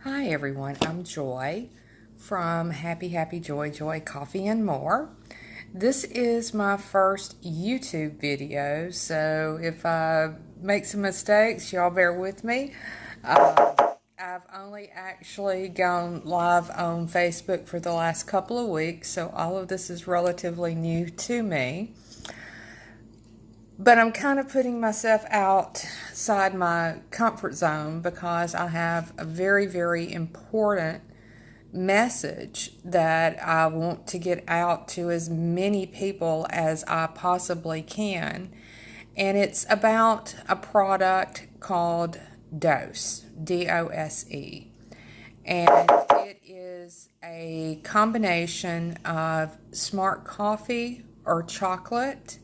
Hi everyone, I'm Joy from Happy Joy Coffee and More. This is my first YouTube video, so if I make some mistakes, y'all bear with me. I've only actually gone live on Facebook for the last couple of weeks, so all of this is relatively new to me. But I'm kind of putting myself outside my comfort zone because I have a very important message that I want to get out to as many people as I possibly can. And it's about a product called Dose, D-O-S-E. And it is a combination of smart coffee or chocolate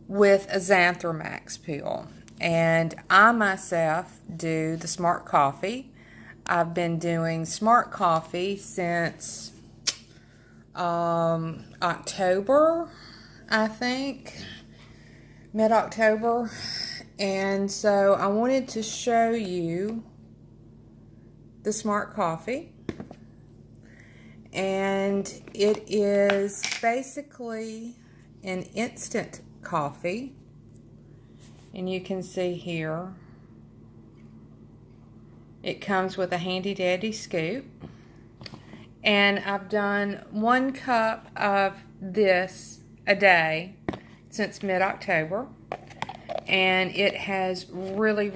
with a Xanthomax pill. And I myself do the smart coffee. I've been doing smart coffee since October, I think, mid-October. And so I wanted to show you the smart coffee. And it is basically an instant coffee, and you can see here it comes with a handy dandy scoop, and I've done 1 cup of this a day since mid-October, and it has really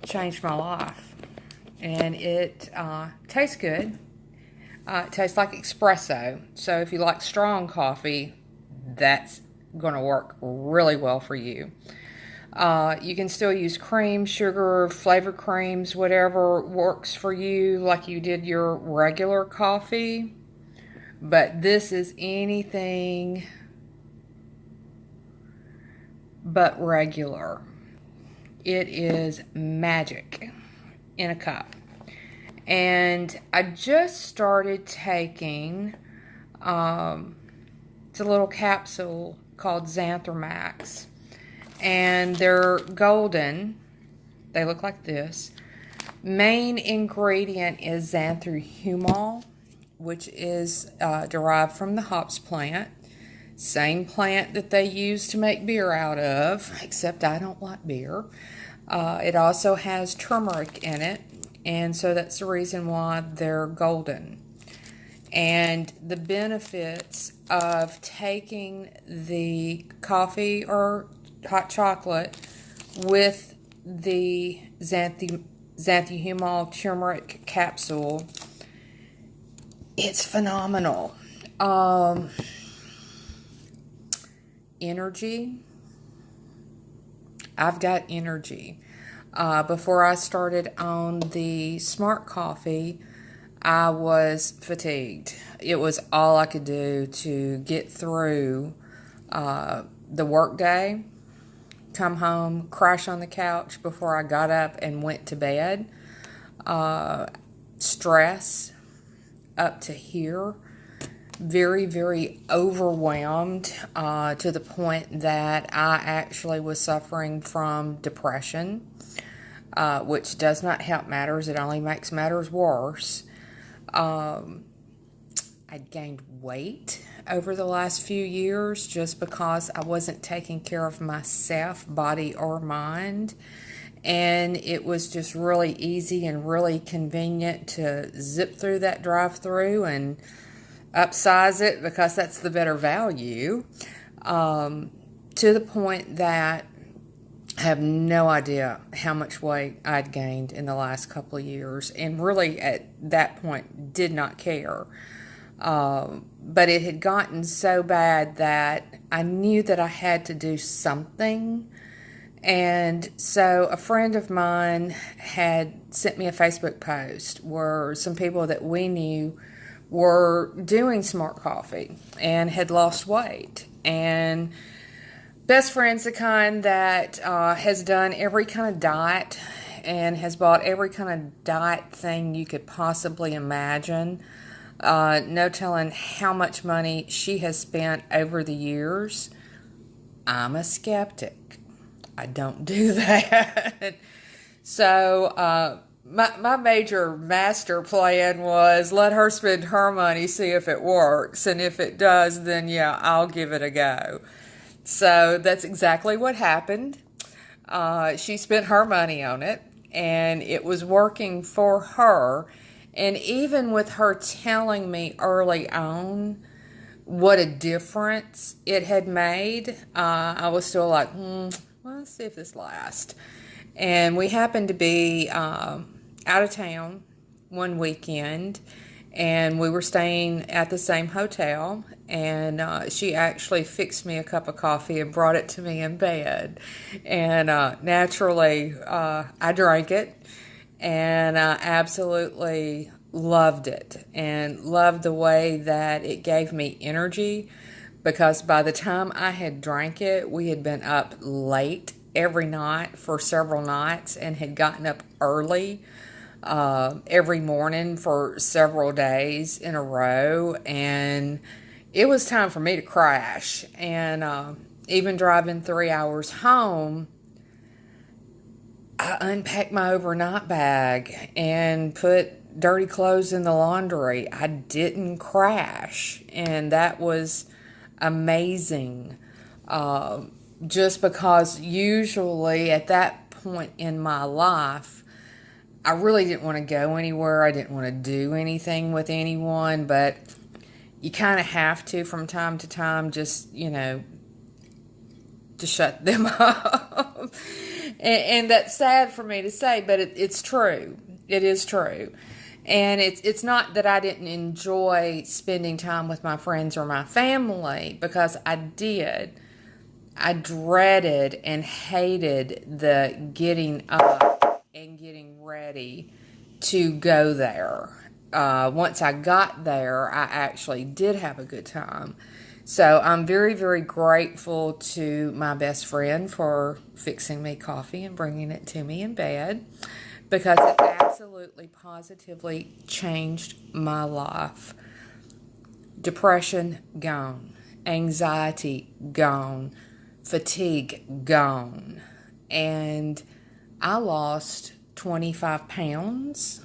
changed my life. And it tastes good. It tastes like espresso, so if you like strong coffee, that's going to work really well for you. You can still use cream, sugar, flavored creams, whatever works for you, like you did your regular coffee. But this is anything but regular. It is magic in a cup. And I just started taking it's a little capsule called Xanthomax, and they're golden. They look like this. Main ingredient is xanthomel, which is derived from the hops plant. Same plant that they use to make beer out of, except I don't like beer. It also has turmeric in it, and so that's the reason why they're golden. And the benefits of taking the coffee or hot chocolate with the xanthomel turmeric capsule, it's phenomenal. Energy. I've got energy. Before I started on the smart coffee, I was fatigued. It was all I could do to get through the work day, come home, crash on the couch before I got up and went to bed. Stress up to here. Very overwhelmed to the point that I actually was suffering from depression, which does not help matters. It only makes matters worse. I gained weight over the last few years just because I wasn't taking care of myself, body or mind. And it was just really easy and really convenient to zip through that drive-through and upsize it because that's the better value, to the point that I have no idea how much weight I'd gained in the last couple of years, and really at that point did not care. But it had gotten so bad that I knew that I had to do something. And so a friend of mine had sent me a Facebook post where some people that we knew were doing smart coffee and had lost weight. And best friend's the kind that has done every kind of diet and has bought every kind of diet thing you could possibly imagine. No telling how much money she has spent over the years. I'm a skeptic. I don't do that. So my major master plan was let her spend her money, see if it works. And if it does, then yeah, I'll give it a go. So that's exactly what happened. She spent her money on it, and it was working for her. And even with her telling me early on what a difference it had made, I was still like, well, let's see if this lasts. And we happened to be out of town one weekend, and we were staying at the same hotel, and she actually fixed me a cup of coffee and brought it to me in bed. And naturally, I drank it, and I absolutely loved it, and loved the way that it gave me energy, because by the time I had drank it, we had been up late every night for several nights and had gotten up early every morning for several days in a row, and it was time for me to crash. And even driving 3 hours home, I unpacked my overnight bag and put dirty clothes in the laundry. I didn't crash, and that was amazing. Just because usually at that point in my life, I really didn't want to go anywhere. I didn't want to do anything with anyone, but you kind of have to from time to time, just, to shut them up. And that's sad for me to say, but it's true. It is true. And it's not that I didn't enjoy spending time with my friends or my family, because I did. I dreaded and hated the getting up and getting ready to go there. Once I got there, I actually did have a good time. So I'm very, very grateful to my best friend for fixing me coffee and bringing it to me in bed, because it absolutely, positively changed my life. Depression, gone. Anxiety, gone. Fatigue, gone. And I lost 25 pounds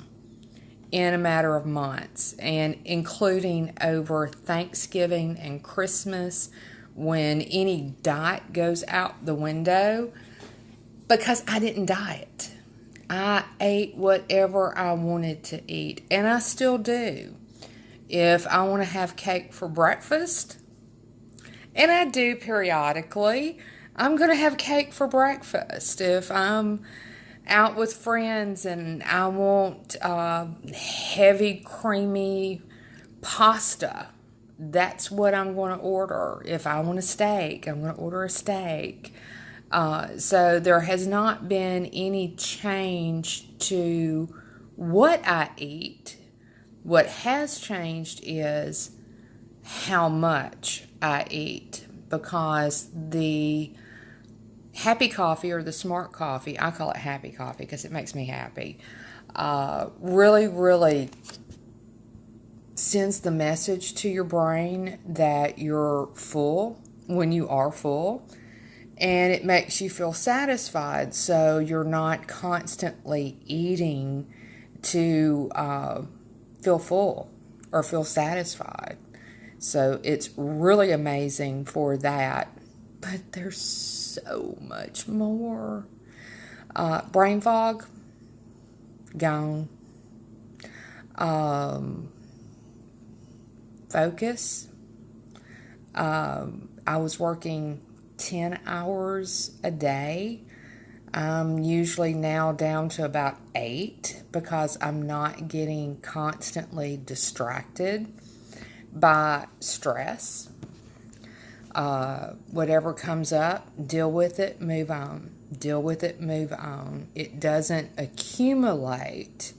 in a matter of months, and including over Thanksgiving and Christmas, when any diet goes out the window, because I didn't diet. I ate whatever I wanted to eat, and I still do. If I want to have cake for breakfast, and I do periodically, I'm going to have cake for breakfast. If I'm out with friends and I want heavy, creamy pasta, that's what I'm going to order. If I want a steak, I'm going to order a steak. So there has not been any change to what I eat. What has changed is how much I eat, because the happy coffee, or the smart coffee, I call it happy coffee because it makes me happy, really, really sends the message to your brain that you're full when you are full, and it makes you feel satisfied, so you're not constantly eating to feel full or feel satisfied. So it's really amazing for that. But there's so much more. Brain fog, gone. Focus. I was working 10 hours a day. I'm usually now down to about 8, because I'm not getting constantly distracted by stress. Whatever comes up, deal with it, move on. Deal with it, move on. It doesn't accumulate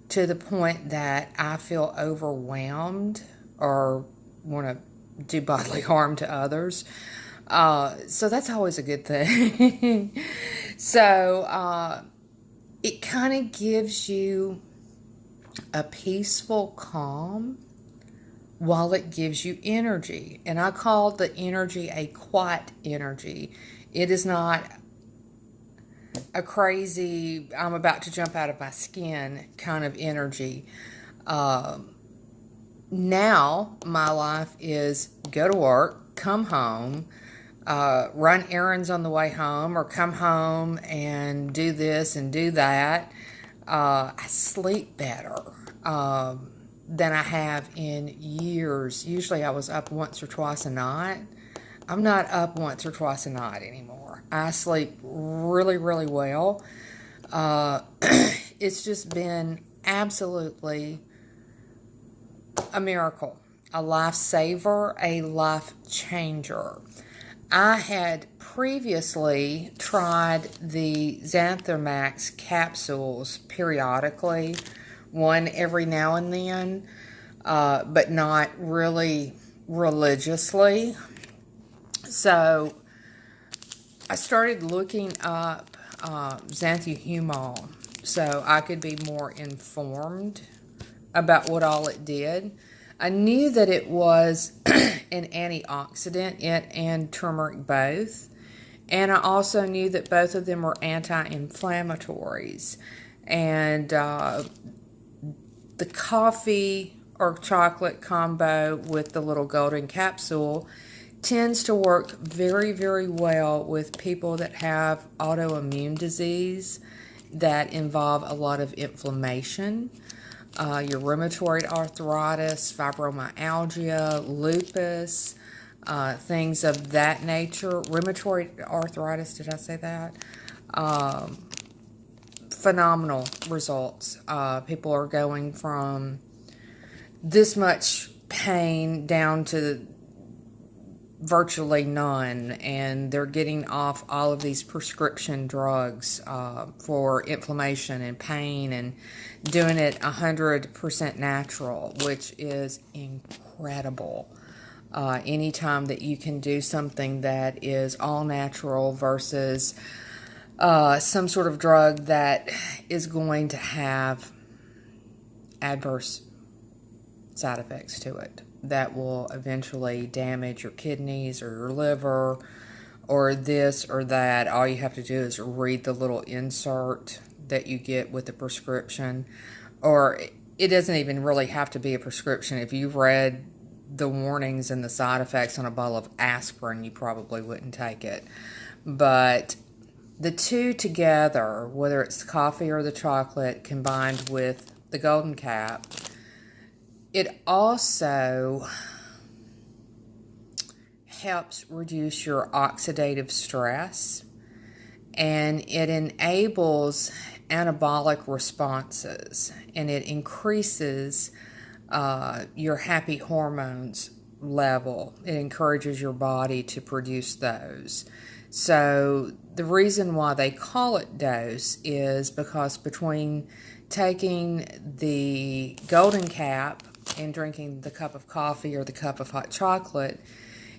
to the point that I feel overwhelmed or want to do bodily harm to others. So that's always a good thing. So it kind of gives you a peaceful calm while it gives you energy. And I call the energy a quiet energy. It is not a crazy, I'm about to jump out of my skin kind of energy. Now my life is go to work, come home, run errands on the way home, or come home and do this and do that. I sleep better than I have in years. Usually I was up once or twice a night. I'm not up once or twice a night anymore. I sleep really, really well. Uh, it's just been absolutely a miracle, a lifesaver, a life changer. I had previously tried the Xanthomax capsules periodically, one every now and then, but not really religiously. So I started looking up xanthomumol so I could be more informed about what all it did. I knew that it was an antioxidant, it and turmeric both. And I also knew that both of them were anti-inflammatories. And the coffee or chocolate combo with the little golden capsule tends to work very, very well with people that have autoimmune disease that involve a lot of inflammation. Your rheumatoid arthritis, fibromyalgia, lupus, things of that nature. Rheumatoid arthritis, did I say that? Phenomenal results. People are going from this much pain down to virtually none, and they're getting off all of these prescription drugs for inflammation and pain, and doing it 100% natural, which is incredible. Anytime that you can do something that is all natural versus some sort of drug that is going to have adverse side effects to it that will eventually damage your kidneys or your liver or this or that. All you have to do is read the little insert that you get with the prescription, or it doesn't even really have to be a prescription. If you read the warnings and the side effects on a bottle of aspirin, you probably wouldn't take it. But the two together, whether it's the coffee or the chocolate combined with the golden cap, it also helps reduce your oxidative stress, and it enables anabolic responses, and it increases your happy hormones level. It encourages your body to produce those. So the reason why they call it dose is because between taking the golden cap and drinking the cup of coffee or the cup of hot chocolate,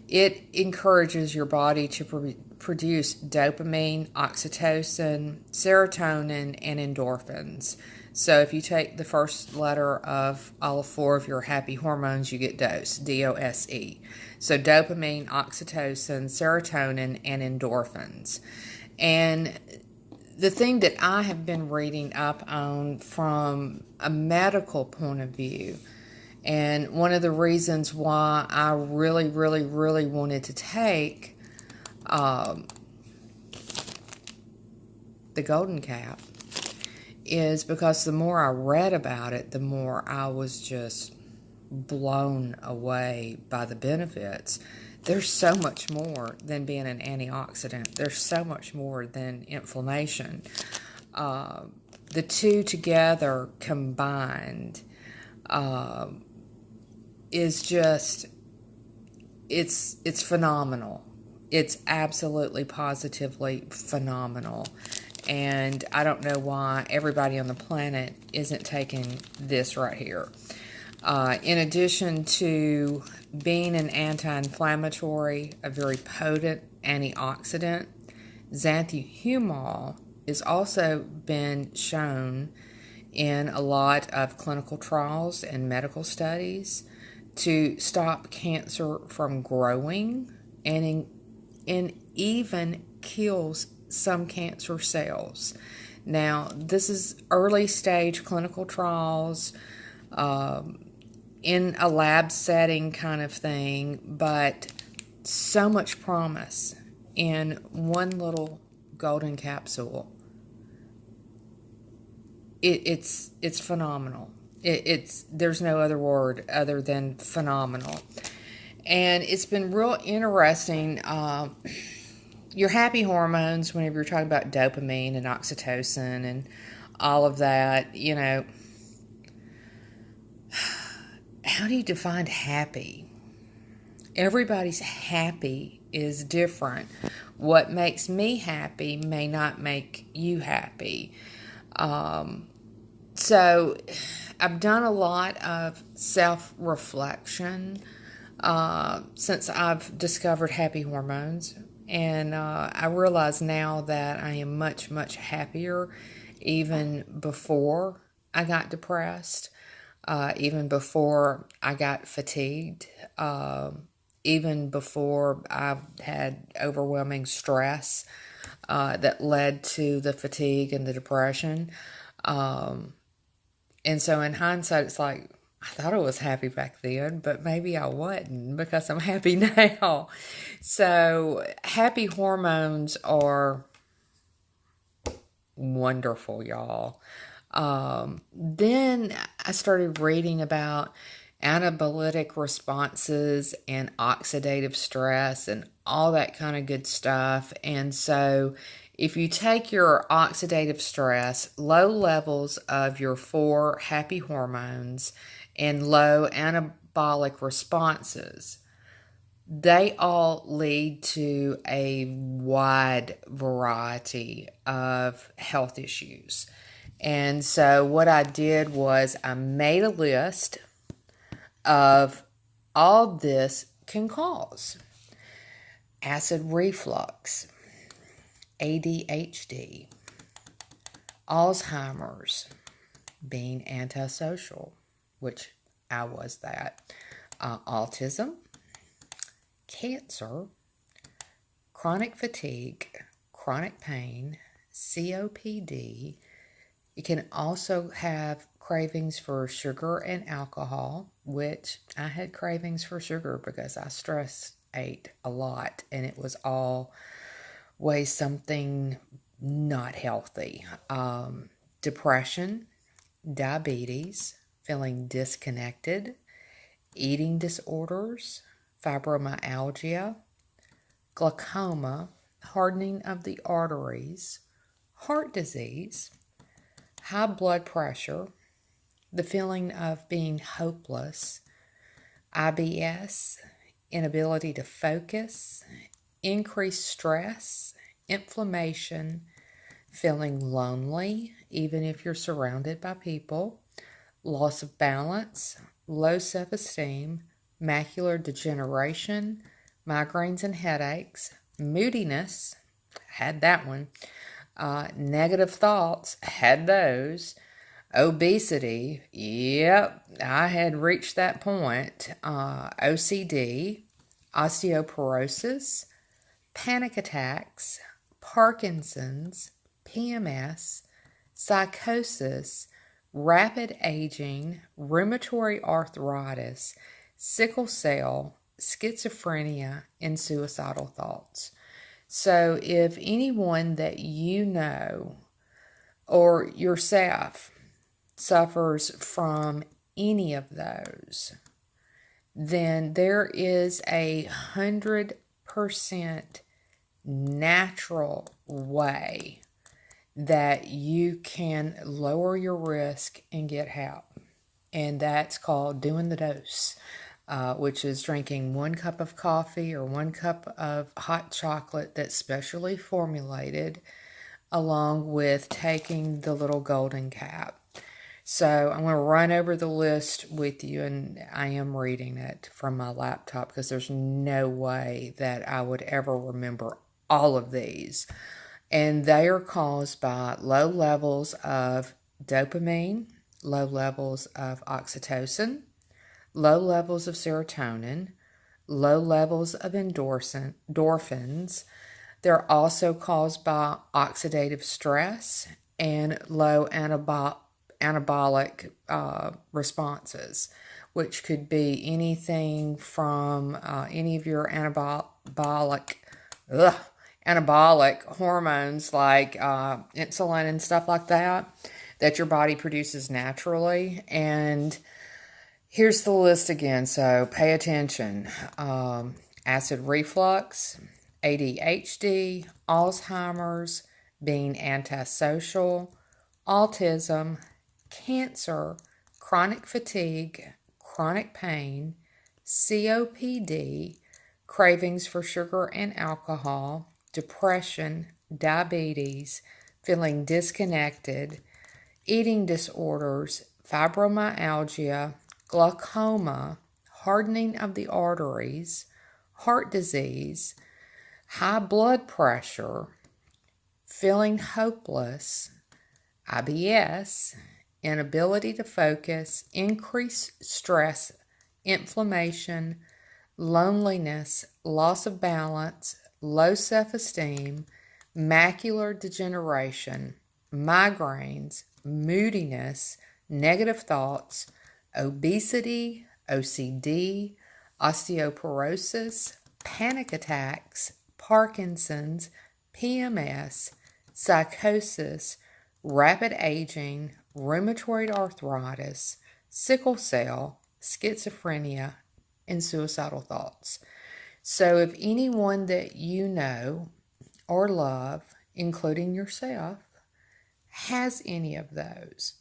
it encourages your body to produce dopamine, oxytocin, serotonin, and endorphins. So if you take the first letter of all four of your happy hormones, you get DOSE, D-O-S-E. So dopamine, oxytocin, serotonin, and endorphins. And the thing that I have been reading up on from a medical point of view, and one of the reasons why I really, really, really wanted to take the golden cap is because the more I read about it, the more I was just blown away by the benefits. There's so much more than being an antioxidant. There's so much more than inflammation. The two together combined is just, it's phenomenal. It's absolutely positively phenomenal. And I don't know why everybody on the planet isn't taking this right here. In addition to being an anti-inflammatory, a very potent antioxidant, xanthomumol has also been shown in a lot of clinical trials and medical studies to stop cancer from growing, and even kills some cancer cells. Now, this is early stage clinical trials, in a lab setting kind of thing, but so much promise in one little golden capsule. It's phenomenal. There's no other word other than phenomenal. And it's been real interesting. Your happy hormones, whenever you're talking about dopamine and oxytocin and all of that, you know, how do you define happy? Everybody's happy is different. What makes me happy may not make you happy. So I've done a lot of self-reflection since I've discovered happy hormones. And I realize now that I am much, much happier even before I got depressed, even before I got fatigued, even before I had overwhelming stress that led to the fatigue and the depression. And so in hindsight, it's like, I thought I was happy back then, but maybe I wasn't because I'm happy now. So happy hormones are wonderful, y'all. Then I started reading about anabolic responses and oxidative stress and all that kind of good stuff. And so if you take your oxidative stress, low levels of your 4 happy hormones, and low anabolic responses, they all lead to a wide variety of health issues. And so what I did was I made a list of all this can cause: acid reflux, ADHD, Alzheimer's, being antisocial, which I was that, autism, cancer, chronic fatigue, chronic pain, COPD. You can also have cravings for sugar and alcohol, which I had cravings for sugar because I stress ate a lot and it was always something not healthy. Depression, diabetes, feeling disconnected, eating disorders, fibromyalgia, glaucoma, hardening of the arteries, heart disease, high blood pressure, the feeling of being hopeless, IBS, inability to focus, increased stress, inflammation, feeling lonely, even if you're surrounded by people, loss of balance, low self-esteem, macular degeneration, migraines and headaches, moodiness, had that one, negative thoughts, had those, obesity, yep, I had reached that point, OCD, osteoporosis, panic attacks, Parkinson's, PMS, psychosis, rapid aging, rheumatoid arthritis, sickle cell, schizophrenia, and suicidal thoughts. So if anyone that you know or yourself suffers from any of those, then there is 100% natural way that you can lower your risk and get help. And that's called doing the dose, which is drinking 1 cup of coffee or 1 cup of hot chocolate that's specially formulated, along with taking the little golden cap. So I'm going to run over the list with you, and I am reading it from my laptop because there's no way that I would ever remember all of these. And they are caused by low levels of dopamine, low levels of oxytocin, low levels of serotonin, low levels of endorphins, They're also caused by oxidative stress and low anabolic responses, which could be anything from any of your anabolic hormones like insulin and stuff like that your body produces naturally. And here's the list again, so pay attention. Acid reflux, ADHD, Alzheimer's, being antisocial, autism, cancer, chronic fatigue, chronic pain, COPD, cravings for sugar and alcohol, depression, diabetes, feeling disconnected, eating disorders, fibromyalgia, glaucoma, hardening of the arteries, heart disease, high blood pressure, feeling hopeless, IBS, inability to focus, increased stress, inflammation, loneliness, loss of balance, low self-esteem, macular degeneration, migraines, moodiness, negative thoughts, obesity, OCD, osteoporosis, panic attacks, Parkinson's, PMS, psychosis, rapid aging, rheumatoid arthritis, sickle cell, schizophrenia, and suicidal thoughts. So if anyone that you know or love, including yourself, has any of those,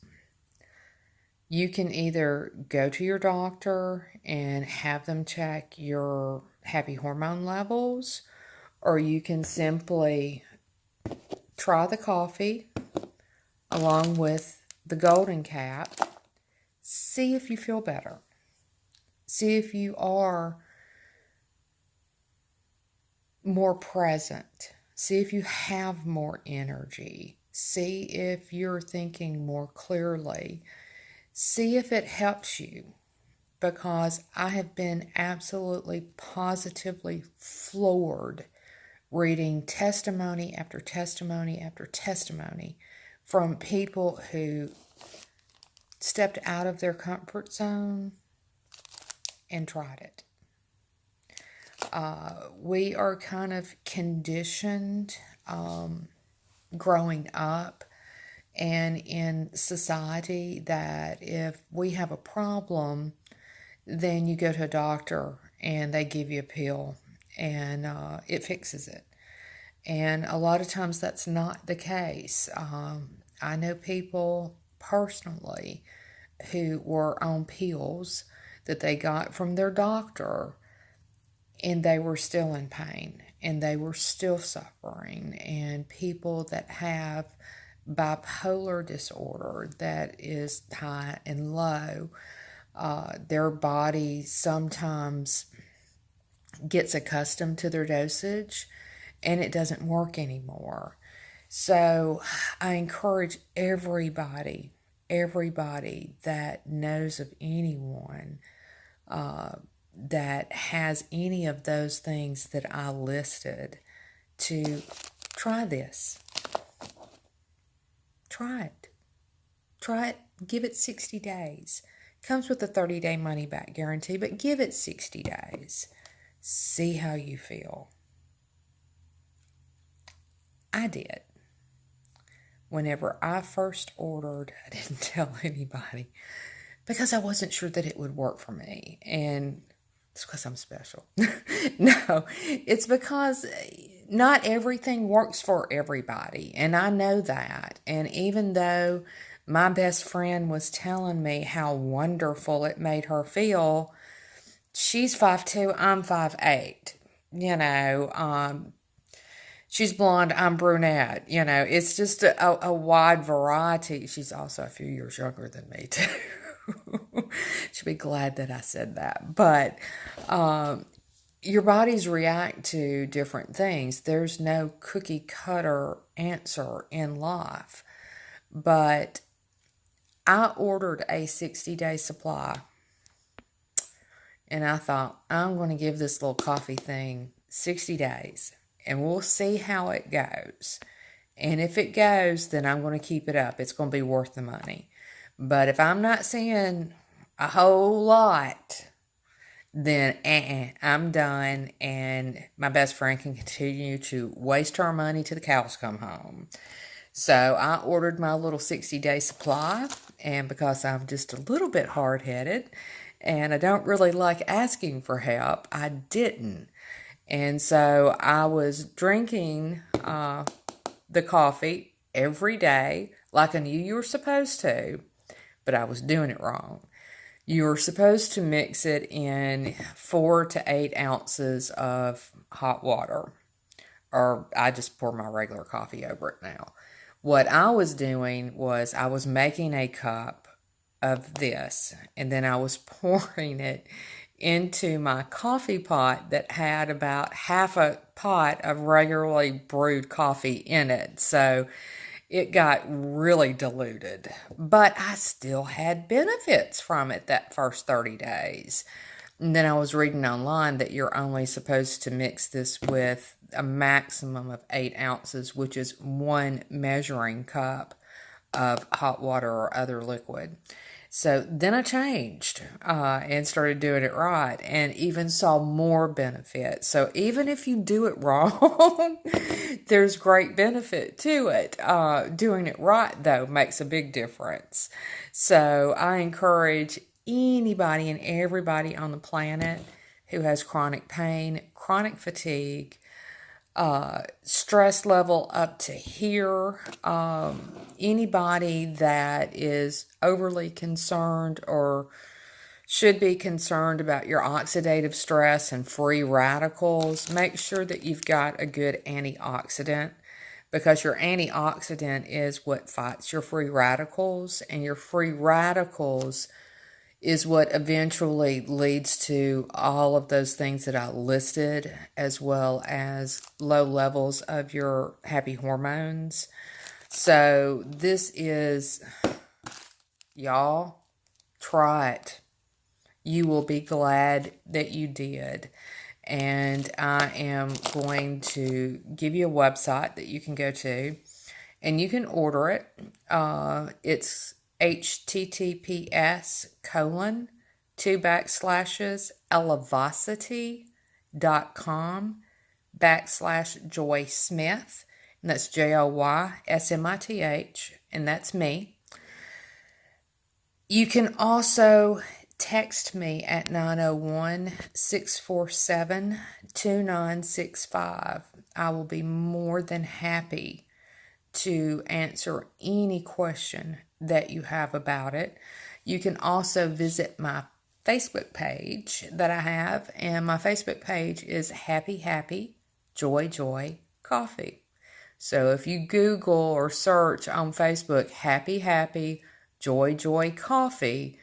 you can either go to your doctor and have them check your happy hormone levels, or you can simply try the coffee along with the golden cap. See if you feel better. See if you are more present. See if you have more energy. See if you're thinking more clearly. See if it helps you, because I have been absolutely positively floored reading testimony after testimony after testimony from people who stepped out of their comfort zone and tried it. We are kind of conditioned growing up and in society that if we have a problem, then you go to a doctor and they give you a pill and it fixes it. And a lot of times that's not the case. I know people personally who were on pills that they got from their doctor, and they were still in pain and they were still suffering. And people that have bipolar disorder that is high and low, their body sometimes gets accustomed to their dosage and it doesn't work anymore. So I encourage everybody that knows of anyone that has any of those things that I listed to try this. Try it. Try it. Give it 60 days. Comes with a 30-day money-back guarantee, but give it 60 days. See how you feel. I did. Whenever I first ordered, I didn't tell anybody because I wasn't sure that it would work for me. And it's because I'm special. No, it's because not everything works for everybody. And I know that. And even though my best friend was telling me how wonderful it made her feel, she's 5'2", I'm 5'8". You know, she's blonde, I'm brunette. You know, it's just a wide variety. She's also a few years younger than me, too. She'll be glad that I said that. But your bodies react to different things. There's no cookie cutter answer in life. But I ordered a 60-day supply. And I thought, I'm going to give this little coffee thing 60 days. and we'll see how it goes. And if it goes, then I'm going to keep it up. It's going to be worth the money. But if I'm not seeing a whole lot, then I'm done, and my best friend can continue to waste her money till the cows come home. So I ordered my little 60-day supply, and because I'm just a little bit hard-headed and I don't really like asking for help, I didn't. And so I was drinking the coffee every day like I knew you were supposed to, but I was doing it wrong. You're supposed to mix it in 4 to 8 ounces of hot water, or I just pour my regular coffee over it now. What I was doing was I was making a cup of this, and then I was pouring it into my coffee pot that had about half a pot of regularly brewed coffee in it. So it got really diluted, but I still had benefits from it that first 30 days. And then I was reading online that you're only supposed to mix this with a maximum of 8 ounces, which is 1 measuring cup of hot water or other liquid. So then I changed and started doing it right, and even saw more benefit. So even if you do it wrong, there's great benefit to it. Doing it right, though, makes a big difference. So I encourage anybody and everybody on the planet who has chronic pain, chronic fatigue, stress level up to here, anybody that is overly concerned or should be concerned about your oxidative stress and free radicals, make sure that you've got a good antioxidant, because your antioxidant is what fights your free radicals, and your free radicals is what eventually leads to all of those things that I listed, as well as low levels of your happy hormones. So this is, y'all, try it. You will be glad that you did. And I am going to give you a website that you can go to, and you can order it. It's https://elevacity.com/Joy Smith, and that's JOYSMITH, and that's me. You can also text me at 901-647-2965. I will be more than happy to answer any question that you have about it. You can also visit my Facebook page that I have, and my Facebook page is Happy Happy Joy Joy Coffee. So if you Google or search on Facebook Happy Happy Joy Joy Coffee,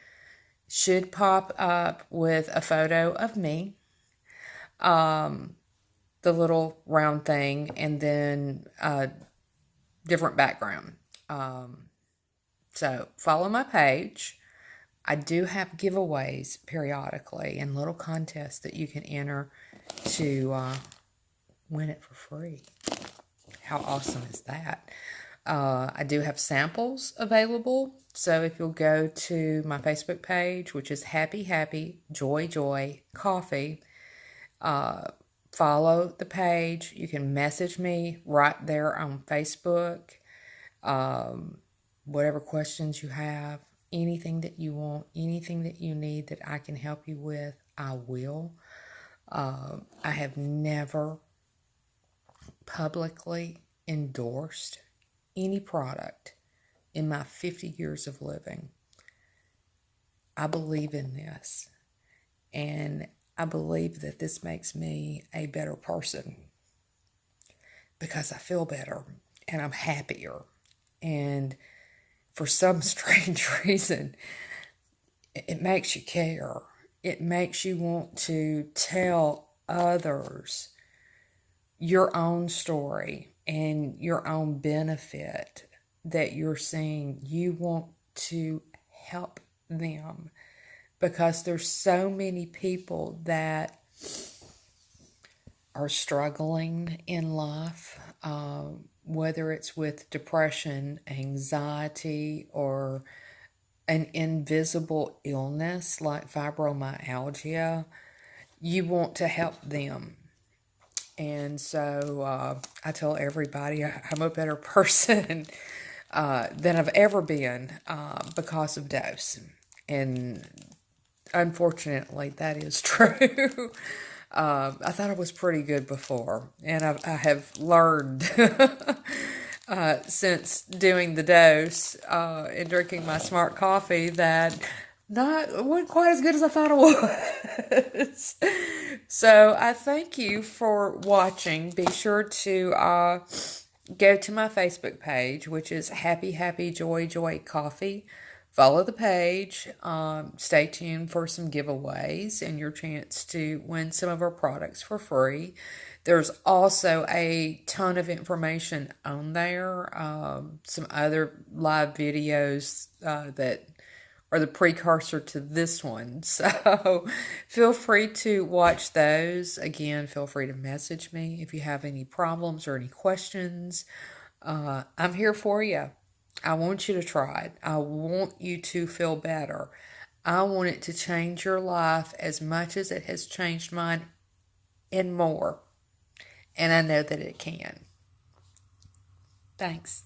should pop up with a photo of me, the little round thing, and then different background. So follow my page. I do have giveaways periodically and little contests that you can enter to win it for free. How awesome is that? I do have samples available. So if you'll go to my Facebook page, which is Happy Happy Joy Joy Coffee, follow the page. You can message me right there on Facebook. Whatever questions you have, anything that you want, anything that you need that I can help you with, I will. I have never publicly endorsed any product in my 50 years of living. I believe in this, and I believe that this makes me a better person because I feel better and I'm happier. And for some strange reason, it makes you care. It makes you want to tell others your own story and your own benefit that you're seeing. You want to help them because there's so many people that are struggling in life, whether it's with depression, anxiety, or an invisible illness like fibromyalgia, you want to help them. And so I tell everybody I'm a better person than I've ever been because of dose. And unfortunately, that is true. I thought I was pretty good before, and I have learned since doing the dose and drinking my smart coffee that wasn't quite as good as I thought it was. So I thank you for watching. Be sure to go to my Facebook page, which is Happy Happy Joy Joy Coffee. Follow the page. Stay tuned for some giveaways and your chance to win some of our products for free. There's also a ton of information on there. Some other live videos that are the precursor to this one. So feel free to watch those. Again, feel free to message me if you have any problems or any questions. I'm here for you. I want you to try it. I want you to feel better. I want it to change your life as much as it has changed mine and more. And I know that it can. Thanks.